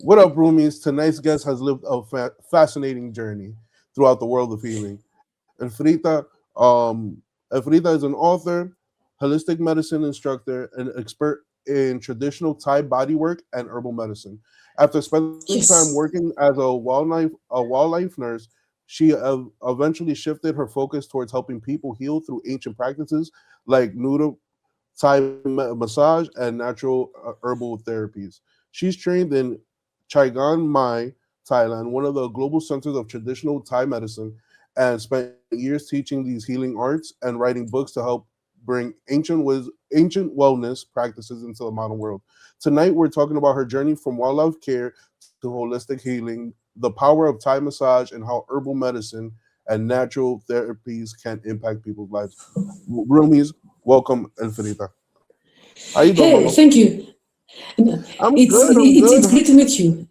What up, roomies? Tonight's guest has lived a fascinating journey throughout the world of healing. Elfrita, Elfrita is an author, holistic medicine instructor, and expert in traditional Thai bodywork and herbal medicine. After spending time Yes. working as a wildlife nurse, she eventually shifted her focus towards helping people heal through ancient practices like Nuad Thai massage and natural herbal therapies. She's trained in Chiang Mai, Thailand, one of the global centers of traditional Thai medicine, and spent years teaching these healing arts and writing books to help bring ancient wellness practices into the modern world. Tonight, we're talking about her journey from wildlife care to holistic healing, the power of Thai massage, and how herbal medicine and natural therapies can impact people's lives. Roomies, welcome, Elfrida. How you doing, Hey, Mama? thank you. I'm good. I'm It's good. great to meet you.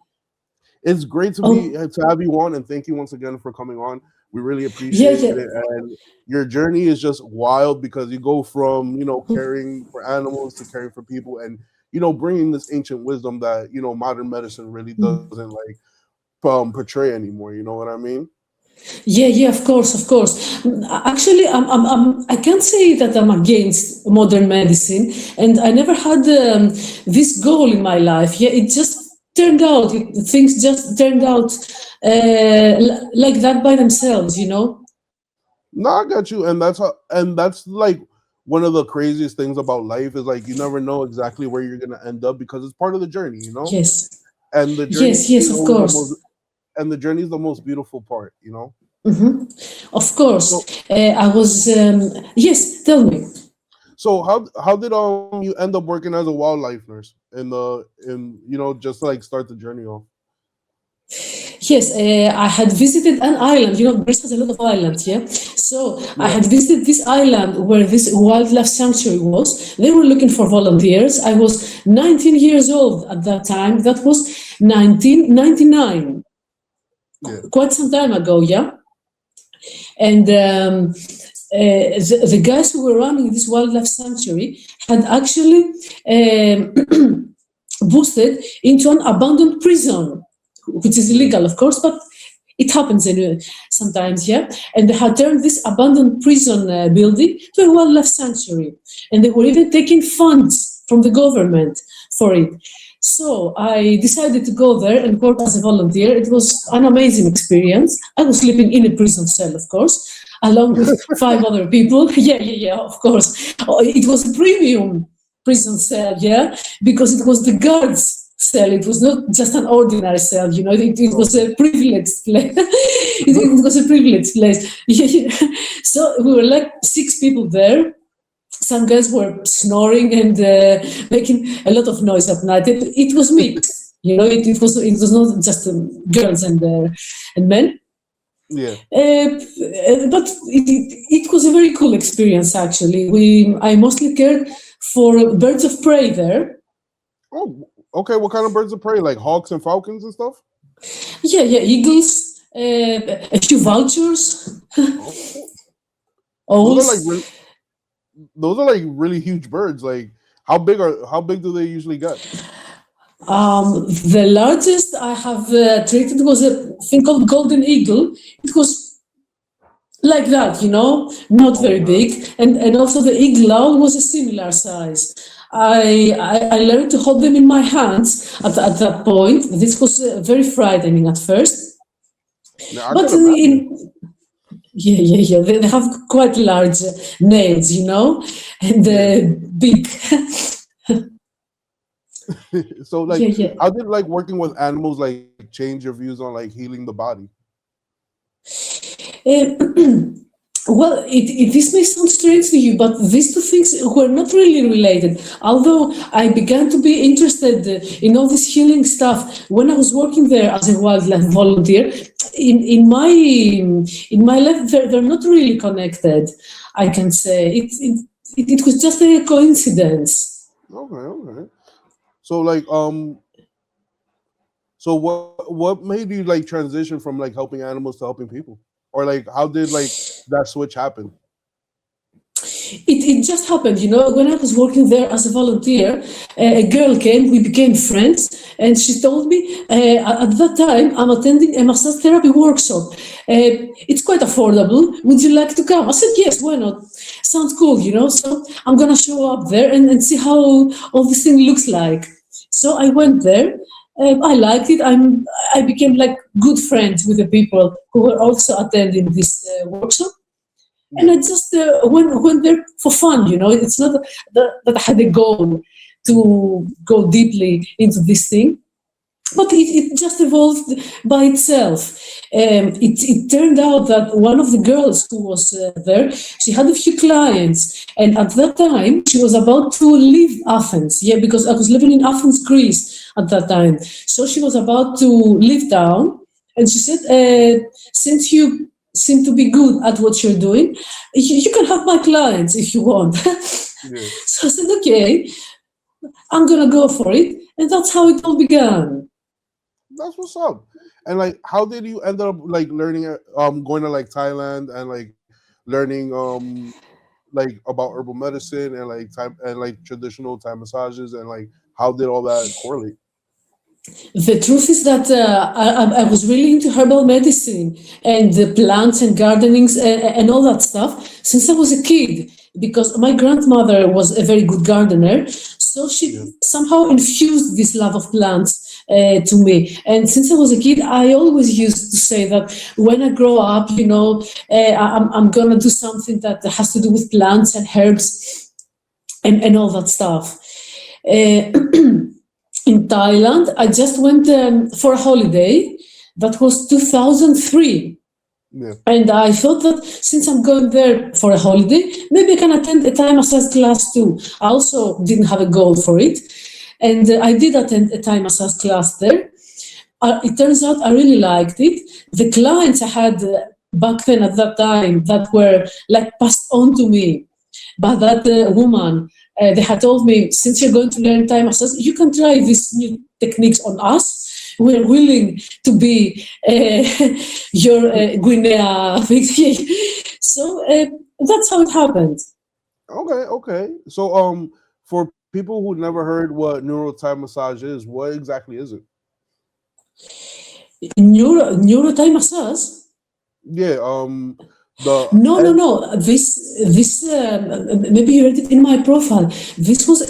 It's great Oh, to have you on, and thank you once again for coming on. We really yeah, appreciate yeah. it, and your journey is just wild because you go from caring for animals to caring for people, and bringing this ancient wisdom that modern medicine really doesn't like portray anymore. You know what I mean? Yeah, yeah, of course, of course. Actually, I can't say that I'm against modern medicine, and I never had this goal in my life. Yeah, it just turned out, things just turned out like that by themselves, you know? No, I got you, and that's like one of the craziest things about life is like you never know exactly where you're gonna end up because it's part of the journey, Yes, and the journey yes, yes, is of always the most course. and the journey is the most beautiful part. Hmm. Of course. So I was, yes, tell me. so how did you end up working as a wildlife nurse in just to like start the journey off? Yes, I had visited an island. You know, Greece has a lot of islands, yeah? So I Yeah, had visited this island where this wildlife sanctuary was. They were looking for volunteers. I was 19 years old at that time. That was 1999, yeah. quite some time ago, yeah? And the guys who were running this wildlife sanctuary had actually boosted into an abandoned prison, which is Mm. illegal, of course, but it happens anyway, sometimes, yeah. And they had turned this abandoned prison building to a wildlife sanctuary, and they were even taking funds from the government for it. So I decided to go there and work as a volunteer. It was an amazing experience. I was sleeping in a prison cell, of course, along with five other people. Yeah, yeah, yeah, of course. Oh, it was a premium prison cell, yeah, because it was the guards' cell. It was not just an ordinary cell, you know. It was Okay. a privileged place. It was a privileged place. Yeah, yeah. So we were like six people there. Some guys were snoring and making a lot of noise at night. It was mixed, you know. It was not just girls and men. Yeah. But it was a very cool experience actually. I mostly cared for birds of prey there. Oh, okay. What kind of birds of prey? Like hawks and falcons and stuff? Yeah, yeah, eagles, a few vultures, Oh, those are like owls. those are like really huge birds. Like how big do they usually get? The largest I have treated was a thing called golden eagle. It was like that, you know, not Oh very man. big, and also the eagle owl was a similar size. I learned to hold them in my hands at that point. This was very frightening at first, Yeah, I but could imagine. yeah, yeah, yeah. They have quite large nails, you know, and Yeah. big. So like Yeah, yeah. how did like working with animals like change your views on like healing the body? Well, this may sound strange to you, but these two things were not really related. Although I began to be interested in all this healing stuff when I was working there as a wildlife volunteer. In my life, they're not really connected. I can say it was just a coincidence. Okay, okay. So like so what made you like transition from like helping animals to helping people? Or like how did like that switch happen? It just happened, when I was working there as a volunteer, a girl came, we became friends, and she told me, at that time, I'm attending a massage therapy workshop. It's quite affordable. Would you like to come? I said, yes, why not? Sounds cool, So I'm going to show up there and see how all this thing looks like. So I went there. I liked it. I became like good friends with the people who were also attending this workshop. And Yeah. I just went there for fun. It's not that I had a goal to go deeply into this thing, but it just evolved by itself. It turned out that one of the girls who was there, she had a few clients, and at that time she was about to leave Athens. Yeah, because I was living in Athens, Greece at that time. So she was about to leave town, and she said, "Since you seem to be good at what you're doing, you can have my clients if you want." Yeah. So I said, "Okay, I'm gonna go for it," and that's how it all began. That's what's up. And like, how did you end up like learning, going to like Thailand and like learning, like about herbal medicine and like time and like traditional Thai massages and like how did all that correlate? The truth is that I was really into herbal medicine and the plants and gardenings and all that stuff since I was a kid because my grandmother was a very good gardener. So she Yeah. somehow infused this love of plants to me. And since I was a kid, I always used to say that when I grow up, I'm going to do something that has to do with plants and herbs and all that stuff. In Thailand. I just went for a holiday. That was 2003. Yeah. And I thought that since I'm going there for a holiday, maybe I can attend a Thai massage class too. I also didn't have a goal for it. And I did attend a Thai massage class there. It turns out I really liked it. The clients I had back then at that time that were like passed on to me by that woman, they had told me, since you're going to learn Thai massage, you can try these new techniques on us. We're willing to be your Guinea. So that's how it happened. Okay, okay. So for people who never heard what neuro Thai massage is, what exactly is it? Neuro Thai massage? Yeah, the No, no, no. This maybe you read it in my profile. This was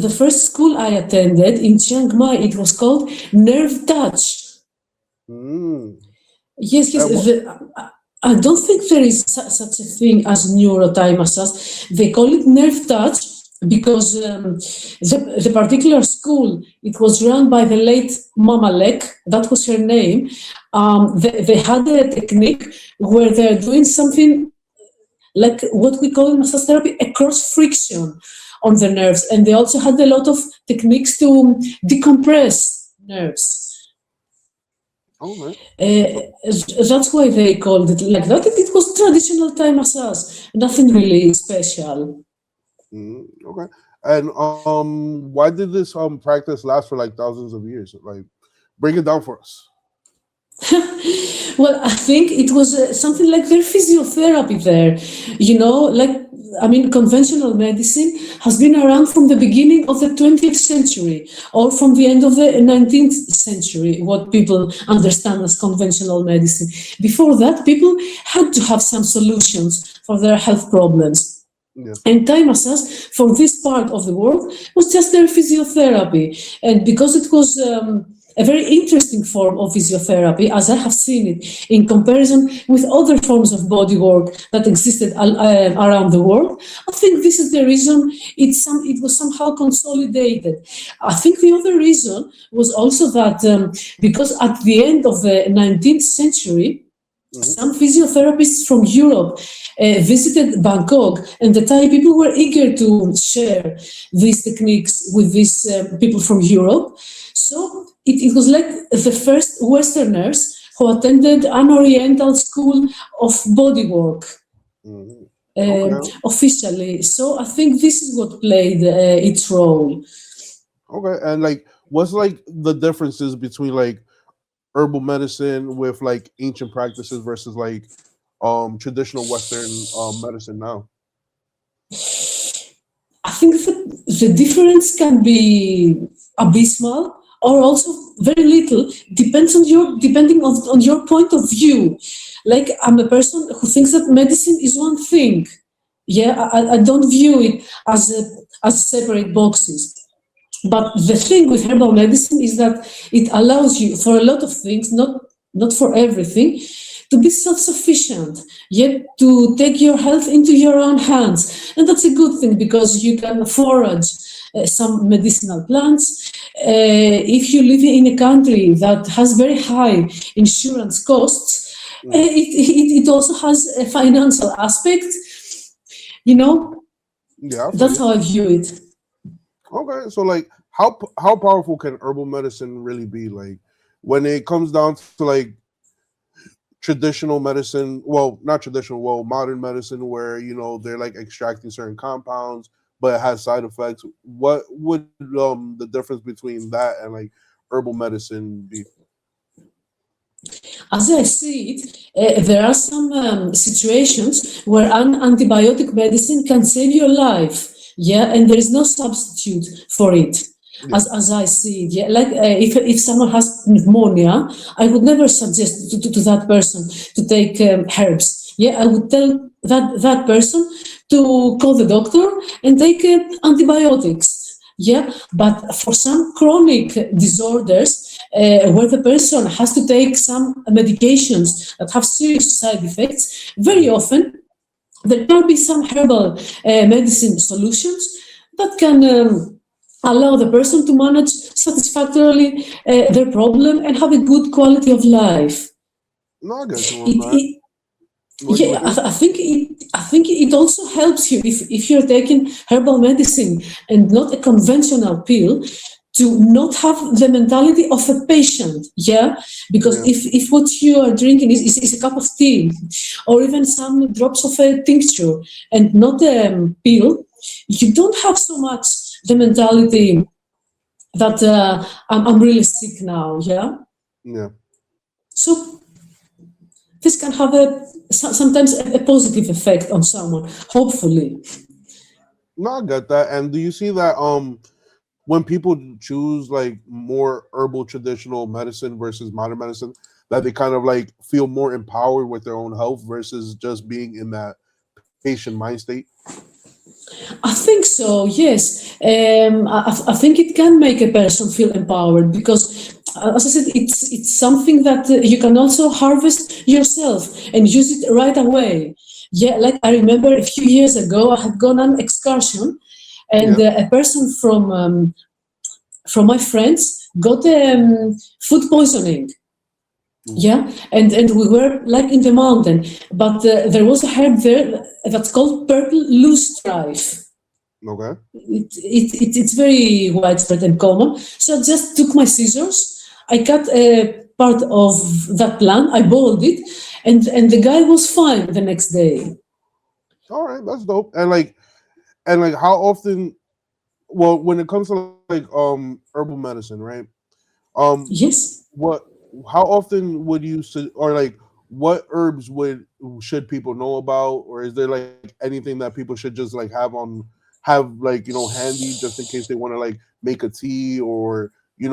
the first school I attended in Chiang Mai. It was called Nerve Touch. mm, Yes, yes. and what I don't think there is such a thing as neuro Thai massage. They call it Nerve Touch because the particular school, it was run by the late Mama Lek, that was her name. They had a technique where they're doing something like what we call in massage therapy a cross friction on the nerves, and they also had a lot of techniques to decompress nerves. okay. Uh, So that's why they called it like that. It was traditional Thai massage, nothing really special. okay. And why did this practice last for like thousands of years? Like break it down for us. Well, I think it was something like their physiotherapy there. Like, I mean, conventional medicine has been around from the beginning of the 20th century or from the end of the 19th century, what people understand as conventional medicine. Before that, people had to have some solutions for their health problems. Yeah. And Thai massage for this part of the world was just their physiotherapy. And because it was a very interesting form of physiotherapy, as I have seen it, in comparison with other forms of body work that existed around the world, I think this is the reason it was somehow consolidated. I think the other reason was also that because at the end of the 19th century, Hmm. some physiotherapists from Europe visited Bangkok, and the Thai people were eager to share these techniques with these people from Europe. So it was like the first Westerners who attended an Oriental school of bodywork Hmm. Okay. officially. So I think this is what played its role. Okay. And like, what's like the differences between like herbal medicine with like ancient practices versus like traditional Western medicine now? I think the difference can be abysmal or also very little, depending on your point of view. Like, I'm a person who thinks that medicine is one thing. Yeah, I don't view it as separate boxes. But the thing with herbal medicine is that it allows you for a lot of things, not for everything, to be self-sufficient, yet to take your health into your own hands. And that's a good thing because you can forage some medicinal plants. If you live in a country that has very high insurance costs, it also has a financial aspect. You know, Yeah, I feel that's you. how I view it. Okay, so like, how powerful can herbal medicine really be? Like, when it comes down to like traditional medicine, well, not traditional, well, modern medicine, where they're like extracting certain compounds, but it has side effects. What would the difference between that and like herbal medicine be? As I see it, there are some situations where an antibiotic medicine can save your life. Yeah, and there is no substitute for it. Yeah. As I see it, yeah, like if someone has pneumonia, I would never suggest to that person to take herbs. Yeah, I would tell that person to call the doctor and take antibiotics. Yeah, but for some chronic disorders where the person has to take some medications that have serious side effects, very often there can be some herbal medicine solutions that can allow the person to manage satisfactorily their problem and have a good quality of life. No, I get you on It, that. it, What you were yeah, saying? I think it also helps you if you're taking herbal medicine and not a conventional pill to not have the mentality of a patient. Yeah, because Yeah. if what you are drinking is a cup of tea or even some drops of a tincture and not a pill, you don't have so much the mentality that I'm really sick now. Yeah, Yeah. so this can have sometimes a positive effect on someone, hopefully. No, I get that. And do you see that when people choose like more herbal traditional medicine versus modern medicine, that they kind of like feel more empowered with their own health versus just being in that patient mind state? I think so, yes. I think it can make a person feel empowered because, as I said, it's something that you can also harvest yourself and use it right away. Yeah, like I remember a few years ago, I had gone on an excursion, and Yeah. a person from my friends got food poisoning. Mm. Yeah, and we were like in the mountain, but there was a herb there that's called purple loosestrife. Okay. It's very widespread and common. So I just took my scissors, I cut a part of that plant, I boiled it, and the guy was fine the next day. All right, that's dope. And like how often, well, when it comes to like herbal medicine, right? Um Yes. what how often would you or like what herbs should people know about, or is there like anything that people should just like have like handy just in case they want to like make a tea, or they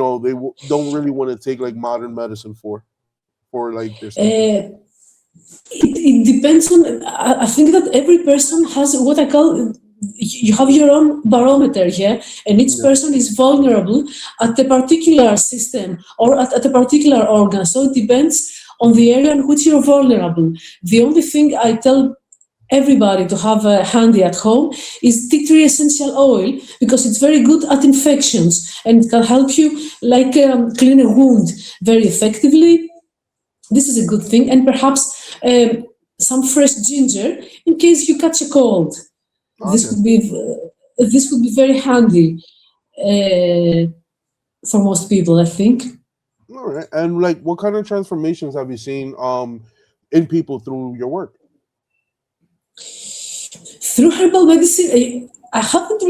don't really want to take like modern medicine for like their symptoms? Uh, it depends on, I think that every person has what I call, you have your own barometer here, and each Yeah. person is vulnerable at a particular system or at a particular organ. So it depends on the area in which you're vulnerable. The only thing I tell everybody to have handy at home is tea tree essential oil because it's very good at infections and it can help you like clean a wound very effectively. This is a good thing, and perhaps some fresh ginger in case you catch a cold. This Okay. would be this would be very handy uh, for most people, I think. All right. And like, what kind of transformations have you seen in people through your work? Through herbal medicine, I haven't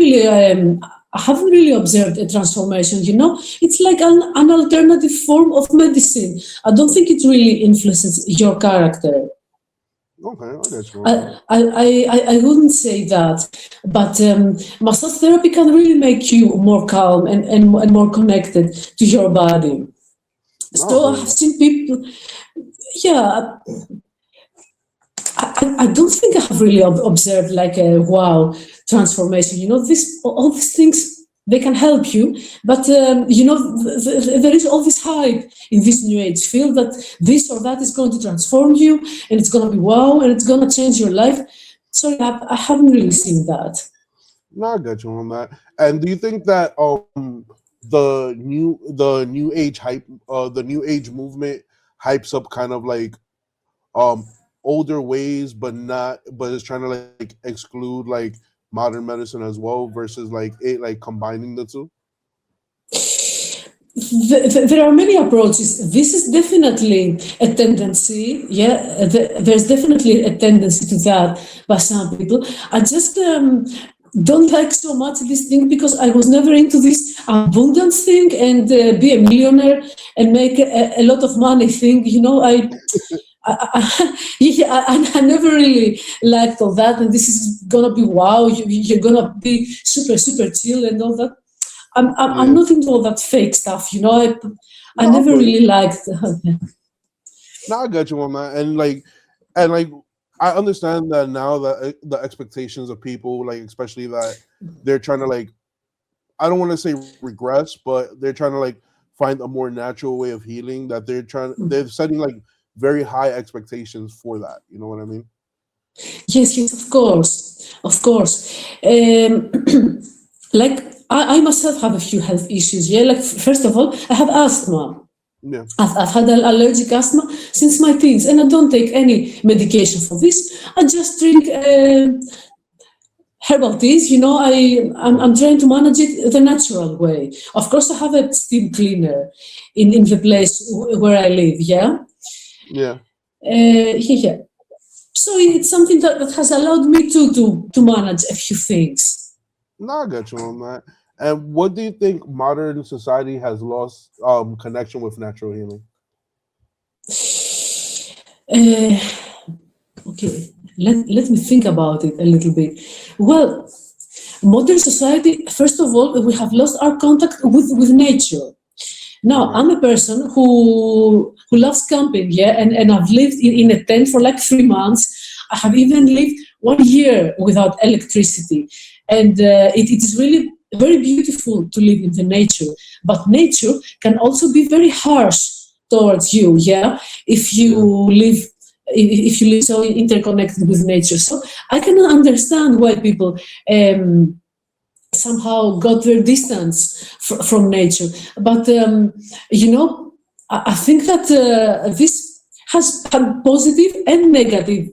really observed a transformation. You know, it's like an alternative form of medicine. I don't think it really influences your character. Okay, I get you on that. I wouldn't say that, but massage therapy can really make you more calm and more connected to your body. So I have Okay. seen people, yeah, I don't think I have really observed like a wow transformation. You know, this all these things they can help you, but you know, there is all this hype in this new age field that this or that is going to transform you, and it's going to be wow, and it's going to change your life. Sorry, I haven't really seen that. No, I get you on that. And do you think that the new age hype the new age movement hypes up kind of like um older ways, but it's trying to like exclude like modern medicine as well versus like it like combining the two? There are many approaches. This is definitely a tendency. Yeah, there's definitely a tendency to that by some people. I just don't like so much this thing because I was never into this abundance thing and be a millionaire and make a lot of money thing. You know, yeah, I never really liked all that. And this is gonna be wow. You're gonna be super super chill and all that. I'm Yeah. not into all that fake stuff, you know. I No, I never feel you. really liked. No, I got you on that. And like I understand that now that the expectations of people, like especially that they're trying to like I don't want to say regress, but they're trying to like find a more natural way of healing. That they're setting like very high expectations for that. You know what I mean? Yes, yes, of course. Like I myself have a few health issues. Yeah, like first of all, I have asthma. Yeah, I've had allergic asthma since my teens, and I don't take any medication for this. I just drink herbal teas. You know, I'm trying to manage it the natural way. Of course, I have a steam cleaner in the place where I live. Yeah, yeah. yeah. So it's something that has allowed me to manage a few things. No, I got you on that. And what do you think modern society has lost connection with natural healing? Uh, okay, let me think about it a little bit. Well, modern society, first of all, we have lost our contact with nature. Now, Okay. I'm a person who loves camping, yeah, and I've lived in a tent for like 3 months. I have even lived 1 year without electricity, and it is really very beautiful to live in the nature. But nature can also be very harsh towards you, yeah, if you Yeah. live if you live so interconnected with nature. So I can understand why people. Somehow got their distance from nature. But you know, I think that this has had positive and negative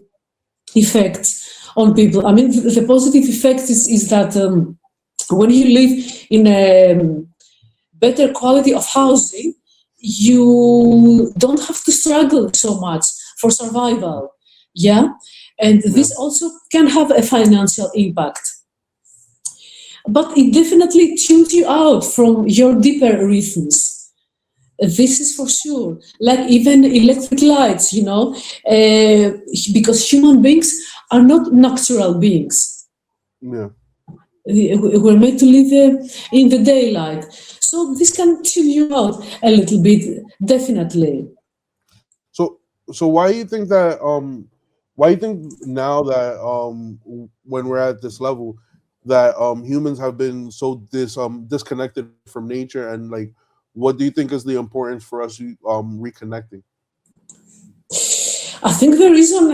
effects on people. I mean, the positive effect is that when you live in a better quality of housing, you don't have to struggle so much for survival. Yeah, and Yeah. this also can have a financial impact, but it definitely tunes you out from your deeper rhythms. This is for sure. Like even electric lights, you know, because human beings are not natural beings. Yeah. We're made to live in the daylight. So this can tune you out a little bit, definitely. So so why do you think now that when we're at this level that humans have been so disconnected from nature, and like what do you think is the importance for us reconnecting? I think the reason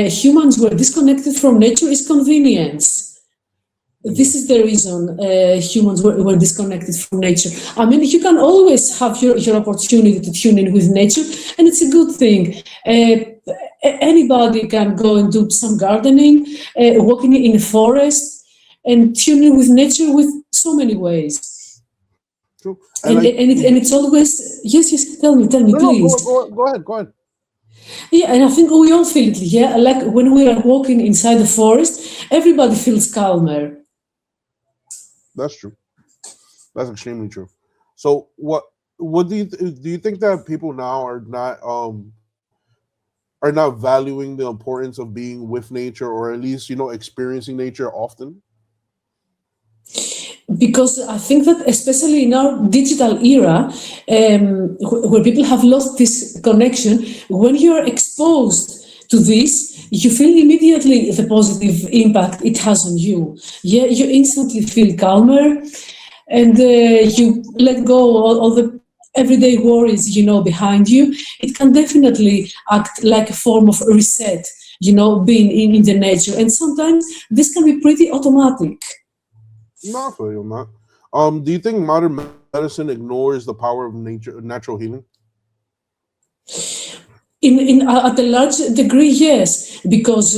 humans were disconnected from nature is convenience. Yeah. This is the reason humans were disconnected from nature. I mean, you can always have your opportunity to tune in with nature, and it's a good thing. Anybody can go and do some gardening, walking in a forest, and tune in with nature with so many ways. True. And like And it's always yes, yes. Tell me, no, no, please. go ahead, go ahead. Yeah, and I think we all feel it. Yeah, like when we are walking inside the forest, everybody feels calmer. That's true. That's extremely true. So what do you think that people now are not are not valuing the importance of being with nature, or at least experiencing nature often? Because I think that especially in our digital era, where people have lost this connection, when you are exposed to this, you feel immediately the positive impact it has on you. Yeah, you instantly feel calmer, and you let go all the everyday worries behind you. It can definitely act like a form of reset, being in the nature, and sometimes this can be pretty automatic. No, I feel you on that. Do you think modern medicine ignores the power of natural healing? In At a large degree, yes, because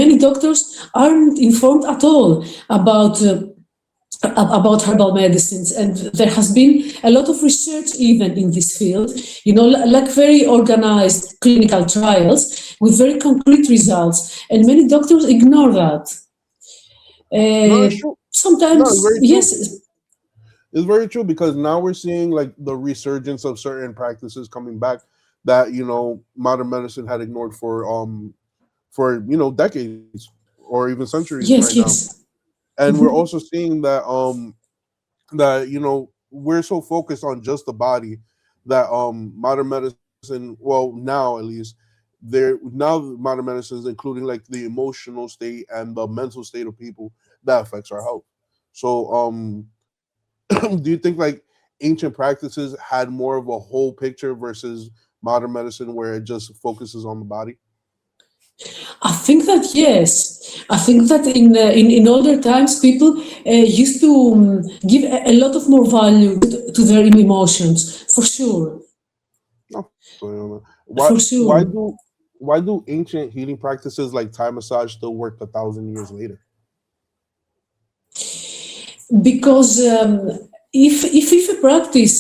many doctors aren't informed at all about herbal medicines, and there has been a lot of research even in this field, like very organized clinical trials with very concrete results, and many doctors ignore that. No, it's true. No, it's Sometimes, very true. yes, It's very true, because now we're seeing like the resurgence of certain practices coming back that modern medicine had ignored for decades or even centuries right yes, now. yes. And we're also seeing that we're so focused on just the body that modern medicine, well, now at least, now modern medicine is including like the emotional state and the mental state of people that affects our health. So do you think like ancient practices had more of a whole picture versus modern medicine where it just focuses on the body? I think that yes. I think that in older times, people used to give a lot of more value to their emotions, for sure, No, so, for why sure. do ancient healing practices like Thai massage still work 1,000 years later? Because if a practice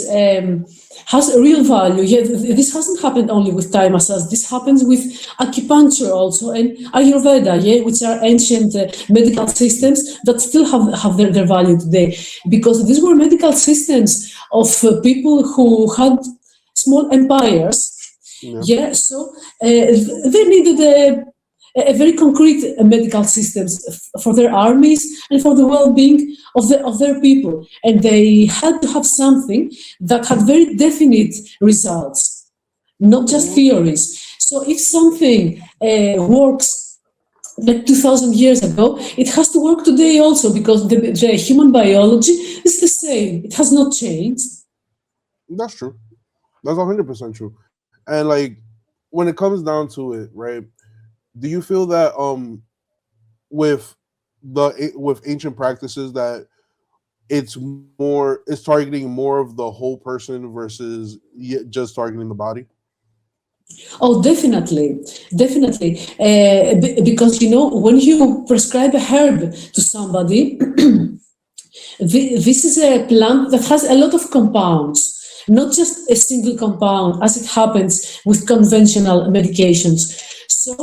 has a real value, yeah, this hasn't happened only with Thai massage. This happens with acupuncture also, and Ayurveda, yeah, which are ancient medical systems that still have their value today, because these were medical systems of people who had small empires. Yeah. Yeah, so they needed a very concrete medical systems for their armies and for the well-being of their people, and they had to have something that had very definite results, not just Mhm. theories. So if something works like 2000 years ago, it has to work today also, because the human biology is the same, it has not changed. That's true. That's 100% true. And like when it comes down to it, right? Do you feel that with with ancient practices that it's targeting more of the whole person versus just targeting the body? Oh, definitely, definitely. Because when you prescribe a herb to somebody, this is a plant that has a lot of compounds, not just a single compound, as it happens with conventional medications. So,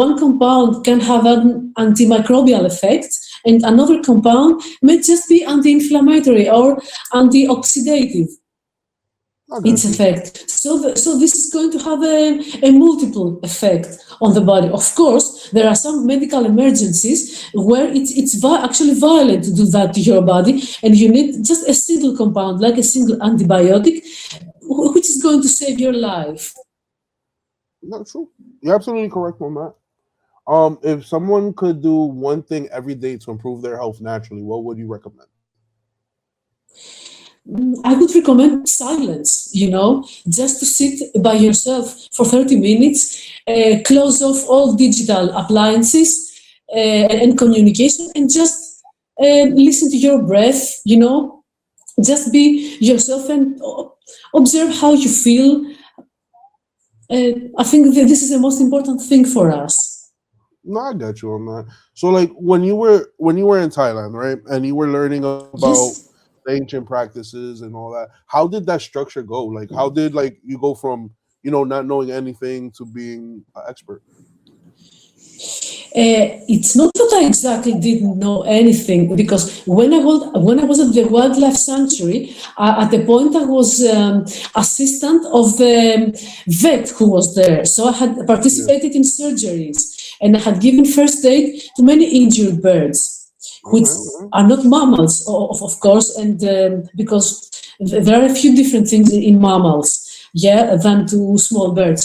one compound can have an antimicrobial effect, and another compound may just be anti-inflammatory or antioxidative, I its got you. effect. So this is going to have a multiple effect on the body. Of course, there are some medical emergencies where actually violent to do that to your body, and you need just a single compound, like a single antibiotic, which is going to save your life. Not true. You're absolutely correct on that. If someone could do one thing every day to improve their health naturally, what would you recommend? I would recommend silence, just to sit by yourself for 30 minutes, close off all digital appliances and communication, and just listen to your breath, just be yourself and observe how you feel. I think that this is the most important thing for us. No, I got you on that. So like when you were in Thailand, right, and you were learning about Yes. the ancient practices and all that, how did that structure go? Like how did like you go from not knowing anything to being an expert? It's not that I exactly didn't know anything because when I was at the wildlife sanctuary, at the point I was assistant of the vet who was there. So I had Yeah. participated in surgeries and I had given first aid to many injured birds, which Okay. Okay. are not mammals, of course, and because there are a few different things in mammals, yeah, than to small birds.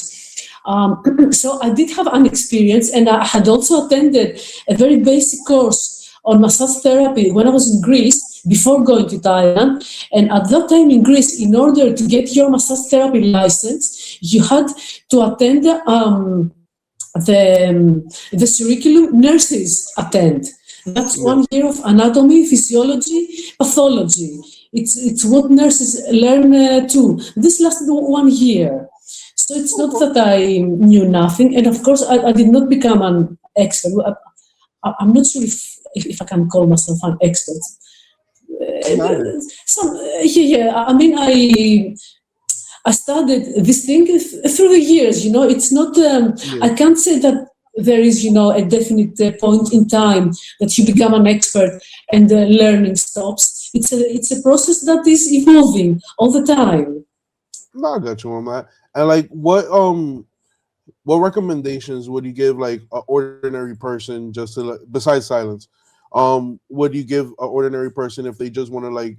So I did have an experience, and I had also attended a very basic course on massage therapy when I was in Greece before going to Thailand. And at that time in Greece, in order to get your massage therapy license, you had to attend the curriculum nurses attend. That's Yeah. 1 year of anatomy, physiology, pathology. It's what nurses learn too. This lasted 1 year. So it's not Okay. that I knew nothing, and of course I did not become an expert. I'm not sure if I can call myself an expert. Yeah, I hear Yeah. I mean, I studied this thing through the years. It's not. you. I can't say that there is, a definite point in time that you become an expert and learning stops. It's a process that is evolving all the time. No, I got you on that. And like, what recommendations would you give like an ordinary person just to like, besides silence? Would you give an ordinary person if they just want to like,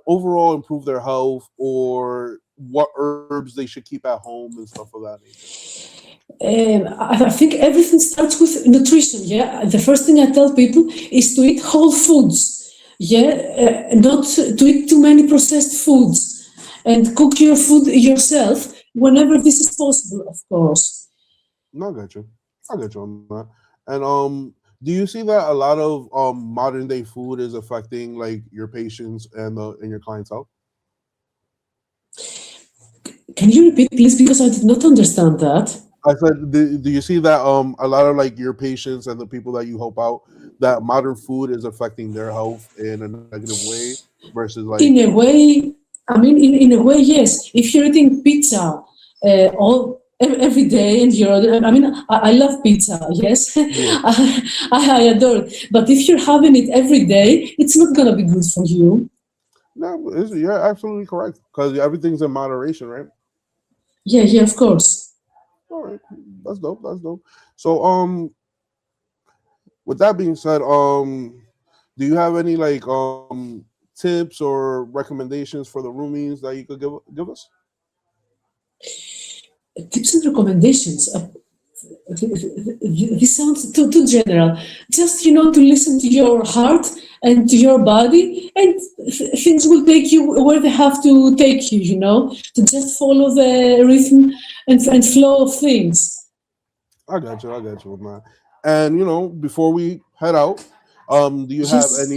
overall improve their health, or what herbs they should keep at home and stuff of that nature? I think everything starts with nutrition. Yeah, the first thing I tell people is to eat whole foods. Yeah, not to eat too many processed foods, and cook your food yourself whenever this is possible, of course. No, I got you. I got you on that. And do you see that a lot of modern day food is affecting like your patients and your clientele? Can you repeat, please, because I did not understand that. I said, do you see that a lot of like your patients and the people that you help out, that modern food is affecting their health in a negative way versus like In a way, I mean, in a way, yes. If you're eating pizza every day, and I mean, I love pizza. Yes, yeah. I adore it. But if you're having it every day, it's not gonna be good for you. No, you're absolutely correct because everything's in moderation, right? Yeah, yeah, of course. All right, that's dope. That's dope. So with that being said, do you have any like tips or recommendations for the roomies that you could give us? Tips and recommendations. This sounds too general. Just to listen to your heart and to your body, and things will take you where they have to take you. To just follow the rhythm and flow of things. I got you. I got you, man. And before we head out, do you have Yes.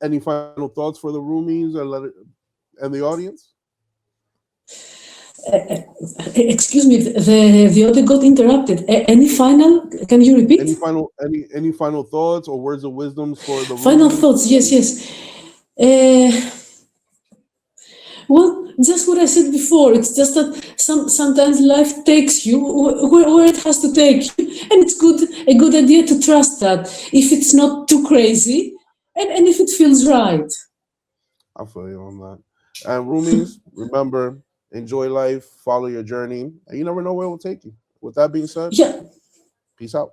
any final thoughts for the roomies and and the audience? Excuse me. The audio got interrupted. Any final? Can you repeat? Any final thoughts or words of wisdoms for the Final roomies? thoughts. Yes, yes. Uh, Well, just what I said before. It's just that sometimes life takes you where it has to take you, and it's a good idea to trust that if it's not too crazy, and if it feels right. I feel you on that. And roomies, remember, enjoy life, follow your journey, and you never know where it will take you. With that being said, Yeah. peace out.